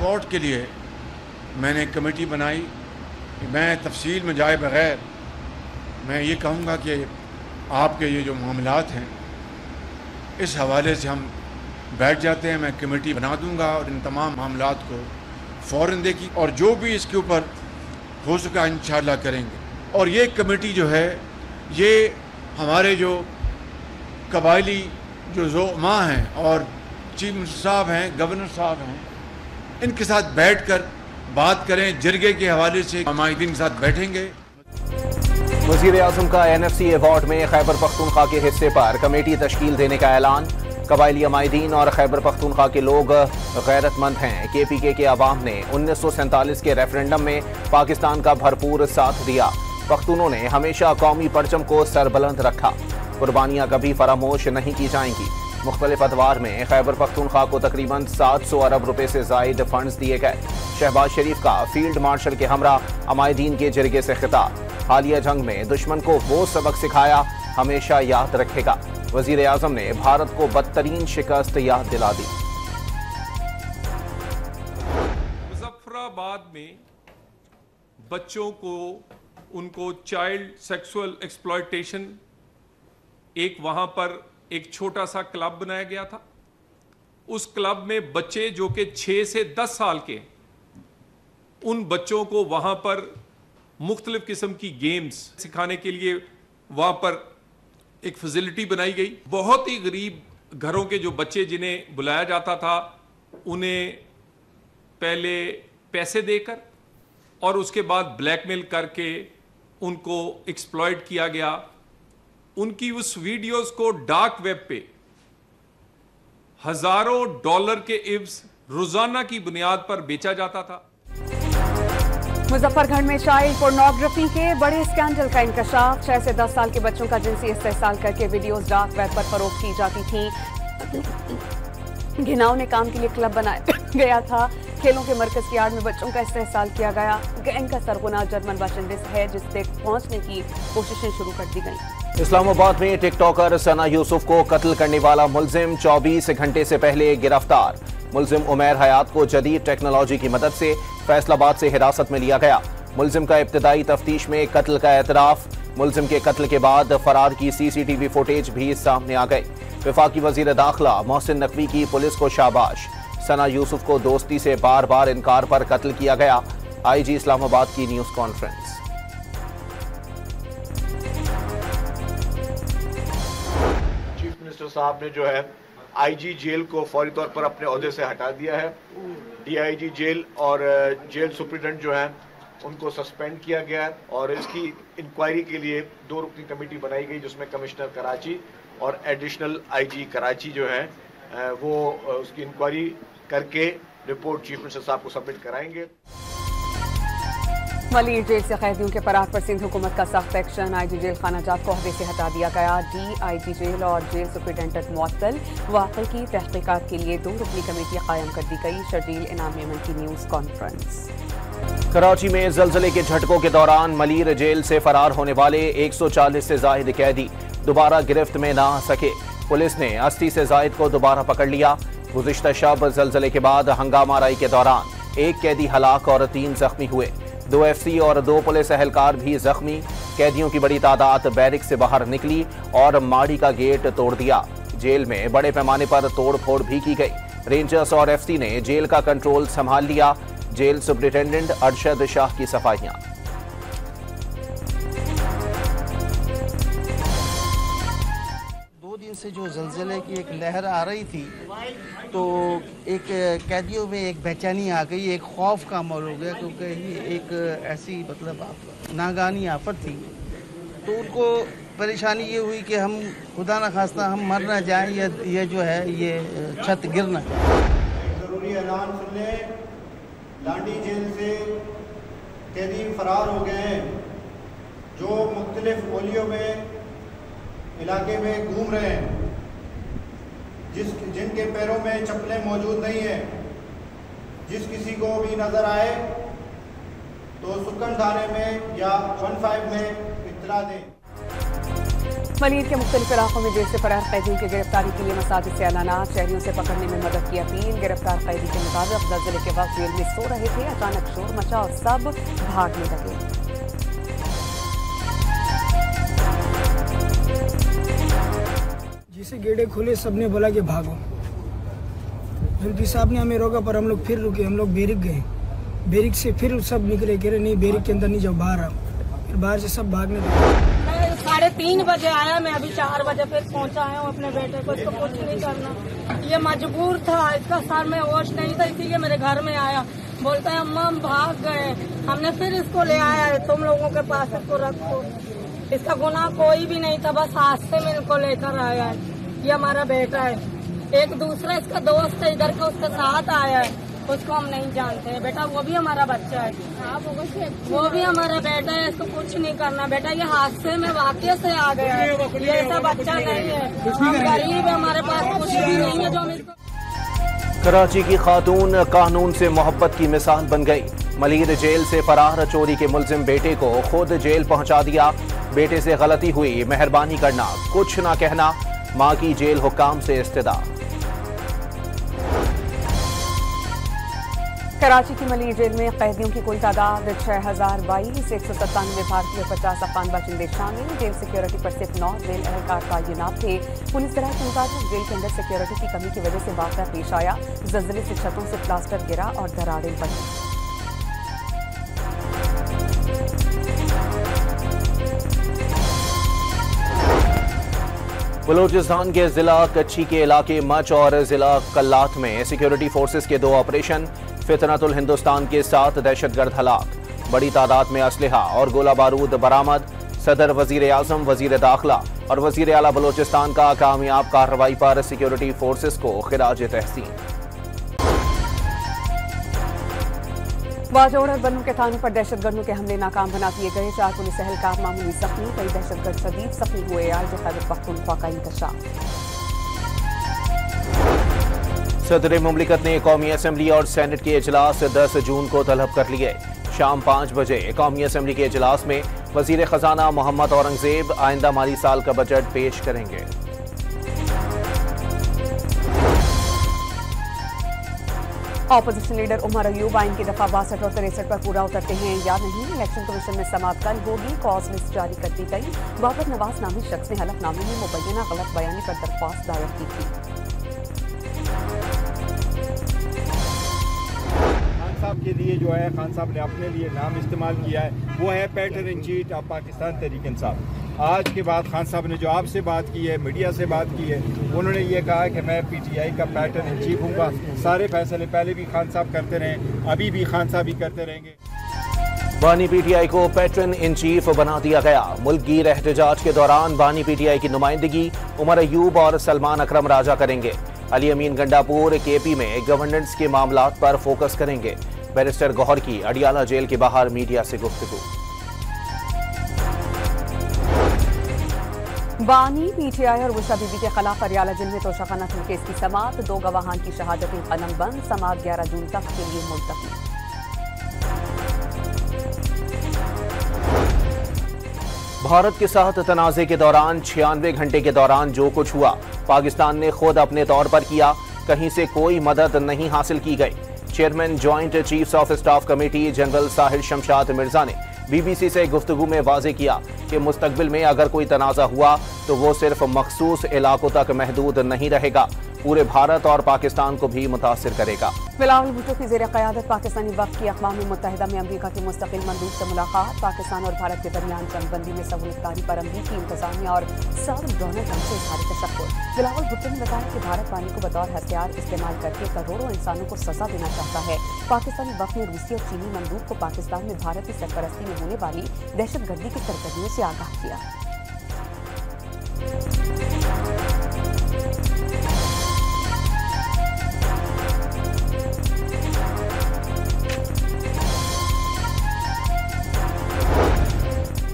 Award के लिए मैंने कमेटी बनाई। मैं तफसील में जाए बग़ैर मैं ये कहूँगा कि आपके ये जो मामलात हैं इस हवाले से हम बैठ जाते हैं। मैं कमेटी बना दूँगा और इन तमाम मामलात को फ़ौरन देखी और जो भी इसके ऊपर हो सका इंशाअल्लाह करेंगे। और ये कमेटी जो है ये हमारे जो कबायली जो ज़ोमा हैं और चीफ मिनिस्टर साहब हैं, गवर्नर साहब हैं, इनके साथ बैठ कर बात करें। जरगे के हवाले से अमायदीन के साथ बैठेंगे। वज़ीर आज़म का NFC अवार्ड में खैबर पख्तूनख्वा के हिस्से पर कमेटी तश्कील देने का ऐलान। कबायली अमायदीन और खैबर पख्तूनख्वा के लोग गैरतमंद हैं। KPK के अवाम ने 1947 के रेफरेंडम में पाकिस्तान का भरपूर साथ दिया। पख्तूनों ने हमेशा कौमी परचम को सरबुलंद रखा। कुर्बानियाँ कभी फरामोश नहीं की जाएंगी। मुख्तलिफ अदवार में खैबर पख्तूनख्वा को तकरीबन 700 अरब रुपए से जायद फंड्स दिए गए। शहबाज शरीफ का फील्ड मार्शल के हमरा अमायदीन के जरिए से खिताब। हालिया जंग में दुश्मन को वो सबक सिखाया हमेशा याद रखेगा। वजीर आजम ने भारत को बदतरीन शिकस्त याद दिला दी। मुजफ्फराबाद में बच्चों को उनको चाइल्ड सेक्सुअल एक्सप्लॉयटेशन एक वहां पर एक छोटा सा क्लब बनाया गया था। उस क्लब में बच्चे जो कि 6 से 10 साल के, उन बच्चों को वहां पर मुख्तलिफ किस्म की गेम्स सिखाने के लिए वहां पर एक फैसिलिटी बनाई गई। बहुत ही गरीब घरों के जो बच्चे जिन्हें बुलाया जाता था उन्हें पहले पैसे देकर और उसके बाद ब्लैकमेल करके उनको एक्सप्लॉइट किया गया। उनकी उस वीडियोस को डार्क वेब पे हजारों डॉलर के इव्स रोजाना की बुनियाद पर बेचा जाता था। मुजफ्फरगढ़ में चाइल्ड पोर्नोग्राफी के बड़े स्कैंडल का इंकशाफ। 6 से 10 साल के बच्चों का जिनसी इस्तेहसाल करके वीडियोस डार्क वेब पर फरोख्त की जाती थी। घिनौने काम के लिए क्लब बनाया गया था। खेलों के मरकज की आड़ में बच्चों का इस्तेहसाल किया गया। गैंग का सरगना जर्मन बाशिंदे से है जिससे पहुंचने की कोशिशें शुरू कर दी गई। इस्लामाबाद में टिकटॉकर सना यूसुफ को कत्ल करने वाला मुलजिम 24 घंटे से पहले गिरफ्तार। मुलजिम उमैर हयात को जदीद टेक्नोलॉजी की मदद से फैसलाबाद से हिरासत में लिया गया। मुलजिम का इब्तदाई तफ्तीश में कत्ल का एतराफ। मुलजिम के कत्ल के बाद फरार की CCTV फुटेज भी सामने आ गई। वफाकी वजीर दाखिला मोहसिन नकवी की पुलिस को शाबाश। सना यूसुफ को दोस्ती से बार बार इनकार पर कत्ल किया गया। IG इस्लामाबाद की न्यूज कॉन्फ्रेंस। चीफ मिनिस्टर साहब ने जो है IG जेल को फौरी तौर पर अपने ओहदे से हटा दिया है। DIG जेल और जेल सुप्रिटेंडेंट जो है उनको सस्पेंड किया गया है और इसकी इंक्वायरी के लिए 2 रुकनी कमेटी बनाई गई जिसमें कमिश्नर कराची और एडिशनल IG कराची जो है वो उसकी इंक्वायरी करके रिपोर्ट चीफ मिनिस्टर साहब को सबमिट कराएंगे। मलिर जेल से कैदियों के फरार पर सिंध हुकूमत का सख्त एक्शन। IG जेल खाना जात को अहदे से हटा दिया गया। DIG जेल और जेल सुप्रिटेंडेंट मुअत्तल। वाक़े की तहकीकात के लिए 2 रुकनी कमेटी कायम कर दी गई। शर्जील इनाम मेमन की न्यूज कॉन्फ्रेंस। कराची में जलजले के झटकों के दौरान मलिर जेल से फरार होने वाले 140 से जायद कैदी दोबारा गिरफ्त में ना आ सके। पुलिस ने 80 से जायद को दोबारा पकड़ लिया। गुज़िश्ता शब जलजले के बाद हंगामाराई के दौरान 1 कैदी हलाक और 3 जख्मी हुए। 2 FC और 2 पुलिस एहलकार भी जख्मी। कैदियों की बड़ी तादाद बैरिक से बाहर निकली और माड़ी का गेट तोड़ दिया। जेल में बड़े पैमाने पर तोड़ फोड़ भी की गई। रेंजर्स और FC ने जेल का कंट्रोल संभाल लिया। जेल सुप्रिटेंडेंट अरशद शाह की सफाइयां। से जो ज़लज़ले की एक लहर आ रही थी तो एक कैदियों में एक बेचैनी आ गई, एक खौफ का माहौल हो गया क्योंकि ये एक ऐसी मतलब नागानी आफत थी। तो उनको परेशानी ये हुई कि हम खुदा न खास्ता हम मर ना जाएं, ये जो है ये छत गिरना। ज़रूरी ऐलान सुन लें, लांडी जेल से कैदी फरार हो गए हैं जो मुख्तलिफ गोलियों में इलाके में घूम रहे हैं, जिनके पैरों में चप्पलें मौजूद नहीं हैं। जिस किसी को भी नज़र आए तो सुकन थाने में या 15 में इत्तला दें। मलीर के मुख्तलिफ इलाकों में जेल से फरार कैदियों की गिरफ्तारी के लिए मसाजिद से ऐलानात, शहरियों से पकड़ने में मदद की अपील। गिरफ्तार कैदी के मुताबिक ज़लज़ले के वक्त जेल में सो रहे थे, अचानक शोर मचा और सब भागने लगे। जिसे गेटे खोले सबने बोला कि भागो। एमपी साहब ने हमें रोका पर हम लोग फिर रुके, हम लोग बेरिक गए। बेरिक से फिर सब निकले, कह रहे नहीं बेरिक के अंदर नहीं जाओ, बाहर आओ। फिर बाहर से सब भागने लगे। 3:30 बजे आया, मैं अभी 4 बजे फिर पहुंचा है अपने बेटे को, इसको कुछ नहीं करना। ये मजबूर था, इसका सर में होश नहीं था, इसीलिए मेरे घर में आया। बोलता है अम्मा हम भाग गए। हमने फिर इसको ले आया है, तुम लोगों के पास इसको रखो। इसका गुनाह कोई भी नहीं था, बस हादसे में इनको लेकर आया है। ये हमारा बेटा है। एक दूसरा इसका दोस्त है इधर का, उसके साथ आया है, उसको हम नहीं जानते हैं। बेटा वो भी हमारा बच्चा है, वो भी हमारा बेटा है, इसको कुछ नहीं करना। बेटा ये हादसे में वाकई से आ गया है, ये ऐसा बच्चा नहीं है। हम गरीब है, हमारे पास कुछ भी नहीं है जो हम इसको। कराची की खातून कानून से मोहब्बत की मिसाल बन गई। मलीर जेल से फरार चोरी के मुलजिम बेटे को खुद जेल पहुंचा दिया। बेटे से गलती हुई, मेहरबानी करना, कुछ ना कहना, मां की जेल हुक्काम से इस्तदा। कराची की मलीर जेल में कैदियों की कुल तादाद 6022, 197 भारतीय और 50 अफगान बाशिंदे शामिल। जेल सिक्योरिटी पर सिर्फ 9 जेल एहलकार तैनात थे। पुलिस तरह के मुताबिक जेल के अंदर सिक्योरिटी की कमी की वजह से वाक़या पेश आया। ज़लज़ले से छतों से प्लास्टर गिरा और दरारें पड़ी। बलूचिस्तान के जिला कच्ची के इलाके मच और जिला कल्लात में सिक्योरिटी फोर्सेस के 2 ऑपरेशन। फितनतुल हिंदुस्तान के 7 दहशतगर्द हलाक। बड़ी तादाद में असलहा और गोला बारूद बरामद। सदर, वजीर आजम, वजीर दाखिला और वजीर आला बलूचिस्तान का कामयाब कार्रवाई पर सिक्योरिटी फोर्सेस को खिराज तहसीन। बाजौड़ और बन्नू के थानों पर दहशतगर्दों के हमले नाकाम बना दिए गए। 4 पुलिस एहलकार मामूली जख्मी, कई दहशतगर्द शदीद जख्मी हुए। आज खैबर पख्तूनख्वा का इंकशाफ। सदर मुमलिकत ने कौमी असम्बली और सेनेट के इजलास 10 जून को तलब कर लिए। शाम 5 बजे कौमी असम्बली के इजलास में वजीर खजाना मोहम्मद औरंगजेब आइंदा माली साल का बजट पेश करेंगे। ऑपोजिशन लीडर उमर अयूब आइन की दफा 62 और 63 पर पूरा उतरते हैं या नहीं। इलेक्शन कमीशन में समाअत कल होगी। कॉज लिस्ट जारी कर दी गई। बाबर नवाज नामी शख्स ने हलफनामे में मुबैना गलत बयानी पर दरख्वास्त दायर की थी। खान साहब के लिए जो है, खान साहब ने अपने लिए नाम इस्तेमाल किया है, वो है पैटर in chief of Pakistan Tehreek Insaf. आज के बाद खान साहब ने जो आपसे बात की है, मीडिया से बात की है, उन्होंने ये कहा कि मैं पीटीआई का पैटर इन चीफ हूँगा। सारे फैसले पहले भी खान साहब करते रहे, अभी भी खान साहब ही करते रहेंगे। बानी पीटीआई को पैटर्न इन चीफ बना दिया गया। मुल्क गिर एहतजाज के दौरान बानी पीटीआई की नुमाइंदगी उमर अयूब और सलमान अकरम राजा करेंगे। अली अमीन गंडापुर केपी में गवर्नेंस के मामलात पर फोकस करेंगे। बैरिस्टर गौहर की अडियाला जेल के बाहर मीडिया से गुफ्तगू। बानी, पीटीआई और उषा बीबी के खिलाफ अडियाला जेल में तोशाखाना केस की समाअत। 2 गवाहान की शहादतें कलम बंद। समाअत 11 जून तक के लिए मुलतवी। भारत के साथ तनाज़े के दौरान 96 घंटे के दौरान जो कुछ हुआ पाकिस्तान ने खुद अपने तौर पर किया। कहीं से कोई मदद नहीं हासिल की गई। Chairman joint chiefs of staff committee general Sahil Shamshad Mirza ने बीबीसी से गुफ्तगू में वाज़ेह किया कि मुस्तकबिल में अगर कोई तनाज़ा हुआ तो वो सिर्फ मखसूस इलाकों तक महदूद नहीं रहेगा, पूरे भारत और पाकिस्तान को भी मुतासिर करेगा। बिलावल भुट्टो की ज़ेर क़यादत पाकिस्तानी वफ़द की अक़वाम मुत्तहिदा में अमरीका के मुस्तक़िल मंदूब से मुलाकात। पाकिस्तान और भारत के दरमियान जंगबंदी में सहूलतकारी पर अमरीकी इंतज़ामिया और सदर डोनाल्ड ट्रंप से इज़हार तशक्कुर। बिलावल भुट्टो ने बताया कि भारत पानी को बतौर हथियार इस्तेमाल करके करोड़ों इंसानों को सजा देना चाहता है। पाकिस्तानी वफ़द ने रूसी और चीनी मंदूब को पाकिस्तान में भारत की सरपरस्ती में होने वाली दहशतगर्दी की सरगर्मियों से आगाह किया।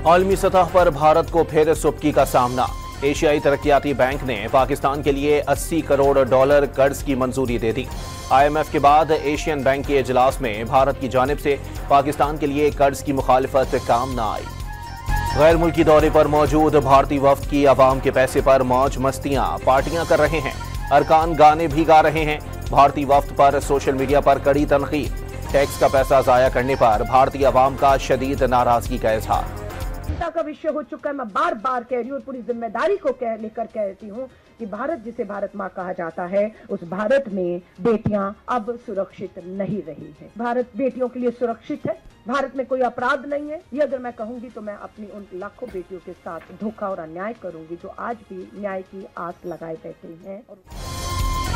आलमी सतह पर भारत को फिर सुबकी का सामना। एशियाई तरक्याती बैंक ने पाकिस्तान के लिए $80 करोड़ कर्ज की मंजूरी दे दी। IMF के बाद एशियन बैंक के इजलास में भारत की जानिब से पाकिस्तान के लिए कर्ज की मुखालिफत काम न आई। गैर मुल्की दौरे पर मौजूद भारतीय वफ्द की आवाम के पैसे पर मौज मस्तियां पार्टियां कर रहे हैं। अरकान गाने भी गा रहे हैं। भारतीय वफ्द पर सोशल मीडिया पर कड़ी तनकीद। टैक्स का पैसा जाया करने पर भारतीय आवाम का शदीद नाराजगी का इजहार। चिंता का विषय हो चुका है। मैं बार बार कह रही हूँ, पूरी जिम्मेदारी को लेकर कहती हूँ कि भारत जिसे भारत माँ कहा जाता है, उस भारत में बेटियां अब सुरक्षित नहीं रही है। भारत बेटियों के लिए सुरक्षित है। भारत में कोई अपराध नहीं है। ये अगर मैं कहूंगी तो मैं अपनी उन लाखों बेटियों के साथ धोखा और अन्याय करूंगी जो आज भी न्याय की आस लगाए बैठे हैं।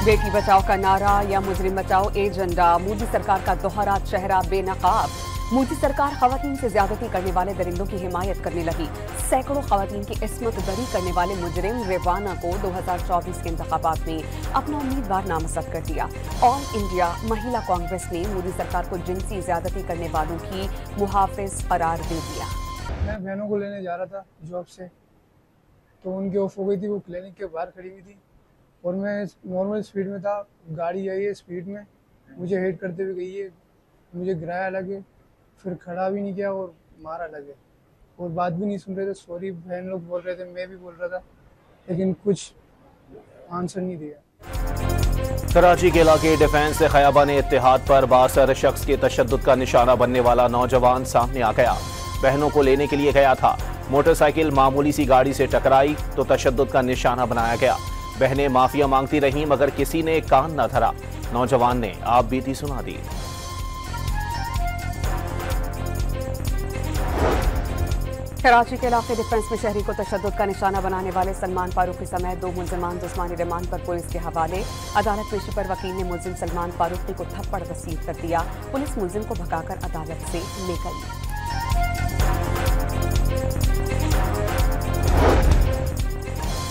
बेटी बचाओ का नारा या मुजरिम बचाओ एजेंडा। मोदी सरकार का दोहरा चेहरा बेनकाब। मोदी सरकार खवातीन से ज्यादती करने वाले दरिंदों की हिमायत करने लगी। सैकड़ों खवातीन की इस्मत दरी करने वाले मुजरिम रेवाना को 2024 के इंतखाबात में अपना उम्मीदवार नामजद कर दिया। ऑल इंडिया महिला कांग्रेस ने मोदी सरकार को जिनसी ज्यादती करने वालों की मुहाफिज करार दे दिया। मैं बहनों को लेने जा रहा था जॉब से, तो उनकी ऑफ हो गई थी। वो क्लिनिक के बाहर खड़ी हुई थी और मैं नॉर्मल स्पीड में था। गाड़ी आई है स्पीड में, मुझे हेड करते हुए गई है, मुझे गिराया लगे, फिर खड़ा भी नहीं किया और मारा लगे और बात भी नहीं सुन रहे थे। सॉरी बहन लोग बोल रहे थे, मैं भी बोल रहा था, लेकिन कुछ आंसर नहीं दिया। कराची के इलाके डिफेंस से खयाबान इत्तेहाद पर बासर शख्स के तशद्दुद का निशाना बनने वाला नौजवान सामने आ गया। बहनों को लेने के लिए गया था, मोटरसाइकिल मामूली सी गाड़ी से टकराई तो तशद्दुद का निशाना बनाया गया। बहनें माफिया मांगती रहीं मगर किसी ने कान न धरा। नौजवान ने आप बीती सुना दी। कराची के इलाके डिफेंस में शहरी को तशद्दुद का निशाना बनाने वाले सलमान फारूकी समेत 2 मुलजमान जिस्मानी रिमांड पर पुलिस के हवाले। अदालत पेशी पर वकील ने मुलजिम सलमान फारूकी को थप्पड़ वसील कर दिया। पुलिस मुलजिम को भगाकर अदालत से ले गई।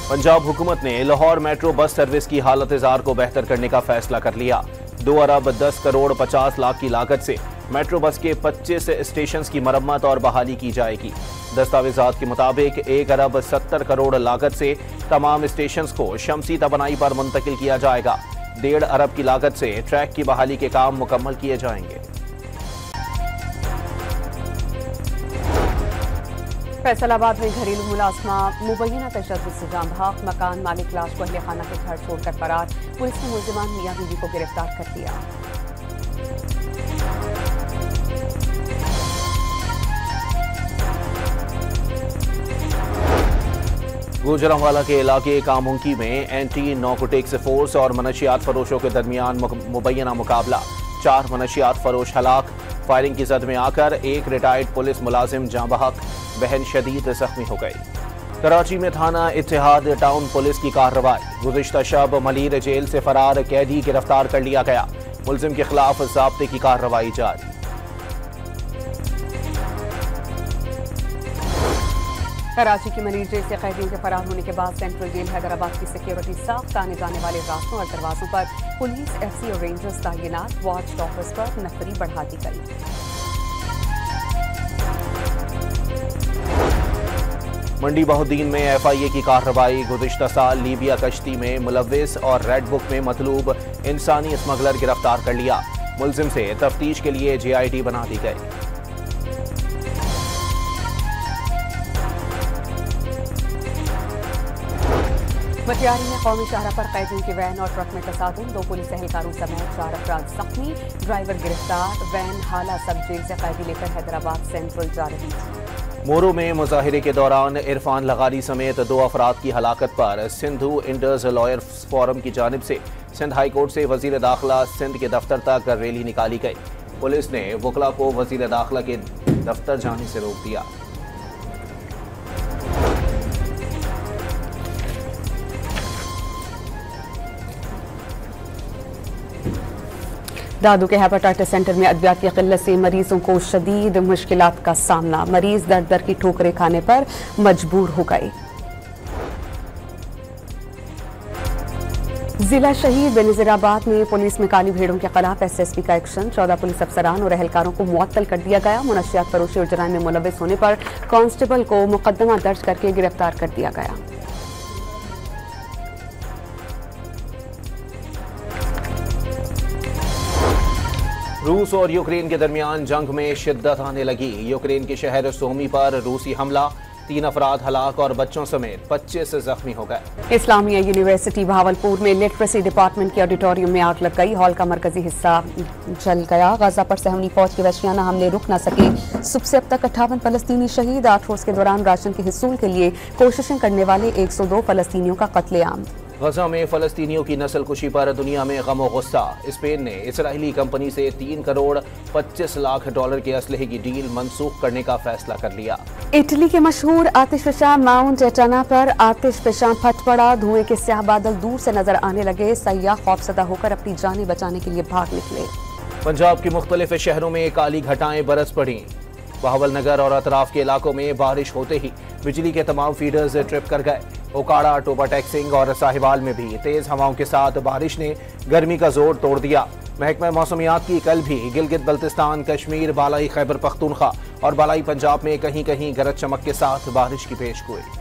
पंजाब हुकूमत ने लाहौर मेट्रो बस सर्विस की हालत-ए-ज़ार को बेहतर करने का फैसला कर लिया। 2 अरब 10 करोड़ 50 लाख की लागत से मेट्रो बस के 25 स्टेशन की मरम्मत और बहाली की जाएगी। दस्तावेजात के मुताबिक 1 अरब 70 करोड़ लागत से तमाम स्टेशन को शमसी तबनाई पर मुंतकिल किया जाएगा। 1.5 अरब की लागत से ट्रैक की बहाली के काम मुकम्मल किए जाएंगे। फैसलाबाद में घरेलू मुलाजमा मुबैना तशद्दुद से जाम भाग। मकान मालिक लाश को अहले खाना के घर छोड़कर फरार। पुलिस ने मुलजिमान मियां बीवी को गिरफ्तार कर लिया। गुजरांवाला के इलाके कामुंकी में एंटी नारकोटिक्स फोर्स और मनशियात फरोशों के दरमियान मुबैना मुकाबला। 4 मनशियात फरोश हलाक। फायरिंग की जद में आकर एक रिटायर्ड पुलिस मुलाजिम जाँ बहक, बहन शदीद जख्मी हो गई। कराची में थाना इत्तेहाद टाउन पुलिस की कार्रवाई। गुज़िश्ता शब मलीर जेल से फरार कैदी गिरफ्तार कर लिया गया। मुलजिम के खिलाफ ज़ाब्ते की कार्रवाई जारी। कराची की मलीर जेल से कैदियों के फरार होने के बाद सेंट्रल जेल हैदराबाद की सिक्योरिटी साख्त। आने जाने वाले रास्तों और दरवाजों पर पुलिस, एफसी और रेंजर्स तैनात। वॉच टॉपर्स पर नफरी बढ़ा दी गई। मंडी बहुद्दीन में एफआईए की कार्रवाई। गुज़िश्ता साल लीबिया कश्ती में मुलव्विस और रेड बुक में मतलूब इंसानी स्मगलर गिरफ्तार कर लिया। मुलजिम से तफ्तीश के लिए JID बना दी गई। मटियारी में कौमी शाहरा पर कैदियों की वैन और ट्रक में तसादुम। 2 पुलिस एहलकारों समेत 4 अफराद जख्मी। ड्राइवर गिरफ्तार। वैन हाला सब जेल से कैदी लेकर हैदराबाद सेंट्रल जा रही थी। मोरू में मुजाहिरे के दौरान इरफान लगारी समेत 2 अफराद की हलाकत पर सिंधु इंडर्स लॉयर्स फोरम की जानिब से सिंध हाई कोर्ट से वजीर दाखिला सिंध के दफ्तर तक रैली निकाली गई। पुलिस ने वकला को वजीर दाखिला के दफ्तर जाने से रोक दिया। दादू के हेपेटाइटिस सेंटर में अद्वियात की किल्लत से मरीजों को शदीद मुश्किलात का सामना। मरीज दर दर की ठोकरें खाने पर मजबूर हो गए। जिला शहीद बेनज़ीराबाद में पुलिस में काली भेड़ों के खिलाफ SSP का एक्शन। 14 पुलिस अफसरान और एहलकारों को मुअत्तल कर दिया गया। मुनशियात फरोशी और जराइम में मुलव्विस होने पर कांस्टेबल को मुकदमा दर्ज करके गिरफ्तार कर दिया गया। रूस और यूक्रेन के दरमियान जंग में शिद्दत आने लगी। यूक्रेन के शहर सोमी पर रूसी हमला। 3 अफराद हलाक और बच्चों समेत 25 जख्मी हो गए। इस्लामिया यूनिवर्सिटी भावलपुर में लिटरेसी डिपार्टमेंट के ऑडिटोरियम में आग लग गई। हॉल का मरकजी हिस्सा जल गया। गाजा पर सहमनी फौज के वहशियाना हमले रुक न सके। सुबह से अब तक 58 फलस्तीनी शहीद। 8 रोज के दौरान राशन के हिस्सूल के लिए कोशिशें करने वाले 102 फलस्तीनियों का कत्लेआम। गजा में फलस्तीनियों की नस्ल कुशी पर दुनिया में गम और गुस्सा। स्पेन ने इसराइली कंपनी से 3 करोड़ 25 लाख डॉलर के असलहे की डील मंसूख करने का फैसला कर लिया। इटली के मशहूर आतिशफशां माउंट एटना पर आतिशफशां फट पड़ा। धुएं के स्याह बादल दूर से नजर आने लगे। सयाह खौफजदा होकर अपनी जानें बचाने के लिए भाग निकले। पंजाब के मुख्तलिफ शहरों में काली घटाएं बरस पड़ी। बहावल नगर और अतराफ के इलाकों में बारिश होते ही बिजली के तमाम फीडर्स ट्रिप कर गए। ओकाड़ा, टोबा टैक्सिंग और साहिवाल में भी तेज हवाओं के साथ बारिश ने गर्मी का जोर तोड़ दिया। महकमा मौसमियात की कल भी गिलगित बल्तिस्तान, कश्मीर, बालाई खैबर पख्तूनख्वा और बालाई पंजाब में कहीं कहीं गरज चमक के साथ बारिश की पेशगोई।